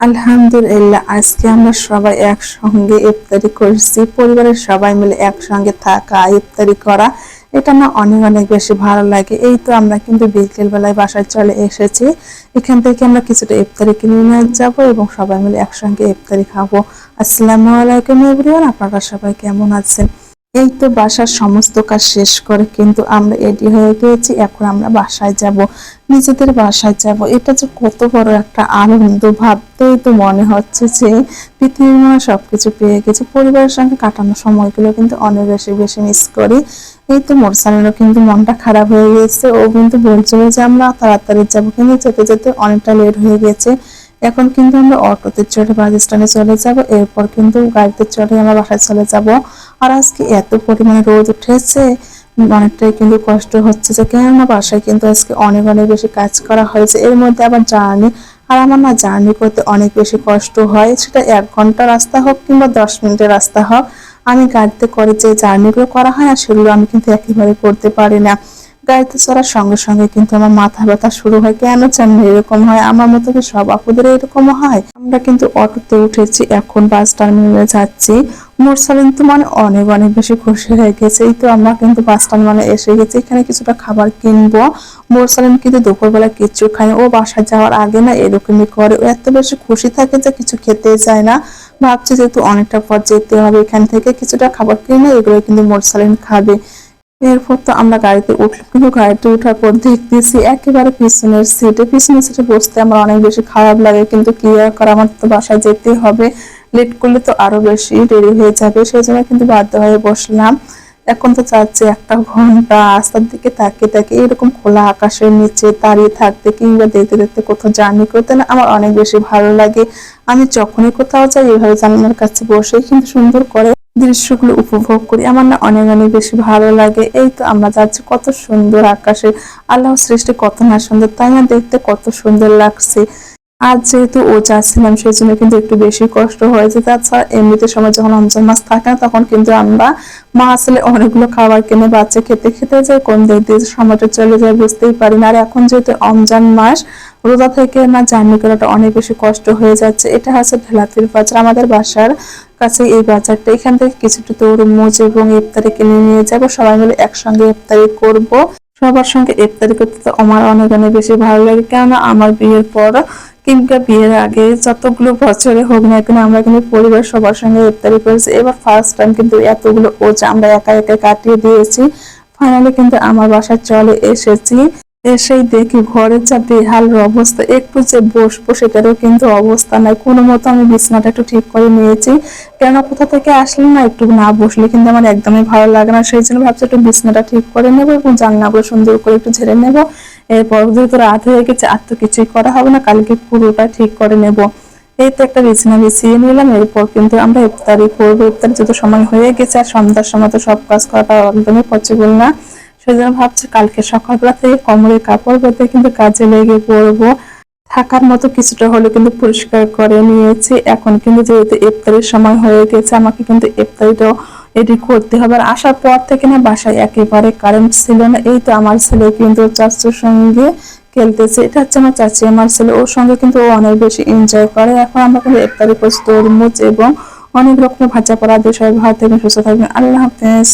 আলহামদুলিল্লাহ, আজকে আমরা সবাই একসঙ্গে ইফতারি করছি। পরিবারের সবাই মিলে একসঙ্গে থাকা, ইফতারি করা, এটা না অনেক অনেক বেশি ভালো লাগে। এই তো আমরা কিন্তু বিকেল বেলায় বাসায় চলে এসেছি। এখান থেকে আমরা কিছুটা ইফতারি কিনে নিয়ে যাবো এবং সবাই মিলে একসঙ্গে ইফতারি খাবো। আসসালামু আলাইকুম এভরিওয়ান, আপনারা সবাই কেমন আছেন? এই তো বাসার সমস্ত কাজ শেষ করে কিন্তু আমরা রেডি হয়ে গিয়েছি। এখন আমরা বাসায় যাব, নিজেদের বাসায় যাব। এটা যে কত বড় একটা আনন্দ, ভাবতেই তো মনে হচ্ছে যে পৃথিবীর মনে সবকিছু পেয়ে গেছি। পরিবারের সঙ্গে কাটানো সময়গুলো কিন্তু অনেক বেশি বেশি মিস করি। এই তো মোরসালেরও কিন্তু মনটা খারাপ হয়ে গেছে। ও কিন্তু বলছিল যে আমরা তাড়াতাড়ি যাবো, কিন্তু যেতে যেতে অনেকটা লেট হয়ে গেছে। এখন কিন্তু আমরা অটোতে চড়ে বাস স্ট্যান্ডে চলে যাব, এরপর কিন্তু গাড়িতে চড়ে আমরা বাসায় চলে যাব। আর আজকে এত পরিমাণে রোদ উঠেছে, অনেকটাই কিন্তু কষ্ট হচ্ছে যে কেননা বাসায় কিন্তু আজকে অনেক অনেক বেশি কাজ করা হয়েছে, এর মধ্যে আবার জার্নি। আর আমার না জার্নি করতে অনেক বেশি কষ্ট হয়, সেটা 1 ঘন্টা রাস্তা হোক কিংবা 10 মিনিটের রাস্তা হোক। আমি গাড়িতে করে যে জার্নিগুলো করা হয় না, সেগুলো আমি কিন্তু একেবারে করতে পারি না। গাড়িতে চড়ার সঙ্গে সঙ্গে কিন্তু আমার মাথা ব্যথা শুরু হয়। কেন জানি এরকম হয়, আমার মতো কি সব আপুদের এরকম হয়? আমরা কিন্তু অটোতে উঠেছি, এখন বাস টার্মিনালে যাচ্ছি। মোরসালিন তো মানে অনেক অনেক বেশি খুশি হয়ে গেছে। এই তো আমরা কিন্তু বাস টার্মিনালে এসে গেছি, এখানে কিছুটা খাবার কিনবো। মোরসালিন কিন্তু দুপুরবেলা কিছু খায়, ও বাসায় যাওয়ার আগে না এরকমই করে, ও এত বেশি খুশি থাকে যে কিছু খেতে চায় না। ভাবছি যেহেতু অনেকটা পর যেতে হবে, এখান থেকে কিছুটা খাবার কিনে এগুলো কিন্তু মোরসালিন খাবে। এরপর তো আমরা গাড়িতে উঠলাম, কিন্তু গাড়িতে ওঠার পর দেখতেছি একেবারে পিছনের সিটে বসতে আমার অনেক বেশি খারাপ লাগে, কিন্তু কি আর করা, আমার তো বাসায় যেতে হবে। লেট করলে তো আরো বেশি দেরি হয়ে যাবে, সেই জন্য কিন্তু বাধ্য হয়ে বসলাম। এখন তো চাচ্ছি 1 ঘন্টা রাস্তার দিকে তাকিয়ে তাকিয়ে এরকম খোলা আকাশের নিচে দাঁড়িয়ে থাকতে কিংবা দেখতে দেখতে কোথাও জার্নি করতে না আমার অনেক বেশি ভালো লাগে। আমি যখনই কোথাও যাই এভাবে জানালার কাছে বসেই কিন্তু সুন্দর করে দৃশ্যগুলো উপভোগ করি, আমার না অনেক অনেক বেশি ভালো লাগে। এই তো আমরা যাচ্ছি, কত সুন্দর আকাশে, আল্লাহ সৃষ্টি কত না সুন্দর, তাই না? দেখতে কত সুন্দর লাগছে। আজ যেহেতু ও যাচ্ছিলাম, সেই জন্য কিন্তু একটু বেশি কষ্ট হয়েছে। তাছাড়া এমনিতে সময় যখন রমজান মাস থাকে না, তখন কিন্তু আমরা মা আসলে অনেকগুলো খাবার কিনে বাচ্চা খেতে খেতে যায়, কোন দিক দিয়ে সময়টা চলে যায় বুঝতেই পারি না। আর এখন যেহেতু রমজান মাস, রোজা থেকে না জার্নি করাটা অনেক বেশি কষ্ট হয়ে যাচ্ছে। এটা হচ্ছে ঢেলাপির বাজার, আমাদের বাসার কাছে এই বাজারটা। এখান থেকে কিছুটা তরমুজ এবং ইফতারি কিনে নিয়ে যাবো, সবাই মিলে একসঙ্গে ইফতারি করব। সবার সঙ্গে ইফতারি করতে তো আমার অনেক অনেক বেশি ভালো লাগে, কেননা আমার বিয়ের পর কিংবা বিয়ের আগে যতগুলো বছরে হোক না কেন আমরা কিন্তু পরিবার সবার সঙ্গে ইফতারি করেছি। এবার ফার্স্ট টাইম কিন্তু এতগুলো ওজা আমরা একা একা কাটিয়ে দিয়েছি। ফাইনালি কিন্তু আমার বাসায় চলে এসেছি। এসেই দেখি ঘরের যা বেহাল অবস্থা, একটু যে বসবো সেটারও কিন্তু অবস্থা নাই। কোনো মতো আমি বিছানাটা একটু ঠিক করে নিয়েছি, কেন কোথা থেকে আসলে না একটু না বসলে কিন্তু আমার একদমই ভালো লাগে না। সেই জন্য ভাবছি একটু বিছানাটা ঠিক করে নেবো এবং জানলাগুলো সুন্দর করে একটু ঝেড়ে নেবো। এরপর যেহেতু রাত হয়ে গেছে, আর তো কিছুই করা হবে না, কালকে পুরোটা ঠিক করে নেব। এই তো একটা বিছানা বিছিয়ে নিলাম, এরপর কিন্তু আমরা ইফতারি করবো। ইফতারি যত সময় হয়ে গেছে, আর সন্ধ্যার সময় তো সব কাজ করাটা একদমই পসিবল না। সেজন্য ভাবছি কালকে সকালবেলা থেকে কোমরে কাপড় বেঁধে কিন্তু কাজে লেগে পড়বো। থাকার মতো কিছুটা হলে কিন্তু পরিষ্কার করে নিয়েছি। এখন কিন্তু যেহেতু ইফতারির সময় হয়ে গেছে, আমাকে কিন্তু ইফতারিটাও এটি করতে হবে। আর আসার পর থেকে না বাসায় একেবারে কারেন্ট ছিল না। এই তো আমার ছেলে কিন্তু চাচুর সঙ্গে খেলতেছে, এটা হচ্ছে আমার চাচি আমার ছেলে, ওর সঙ্গে কিন্তু ও অনেক বেশি এনজয় করে। এখন আমরা কিন্তু ইফতারি করছি তরমুজ এবং অনেক রকমের ভাজা পোড়া দিয়ে। সবাই ভালো থাকবেন, সুস্থ থাকবেন, আল্লাহ হাফেজ।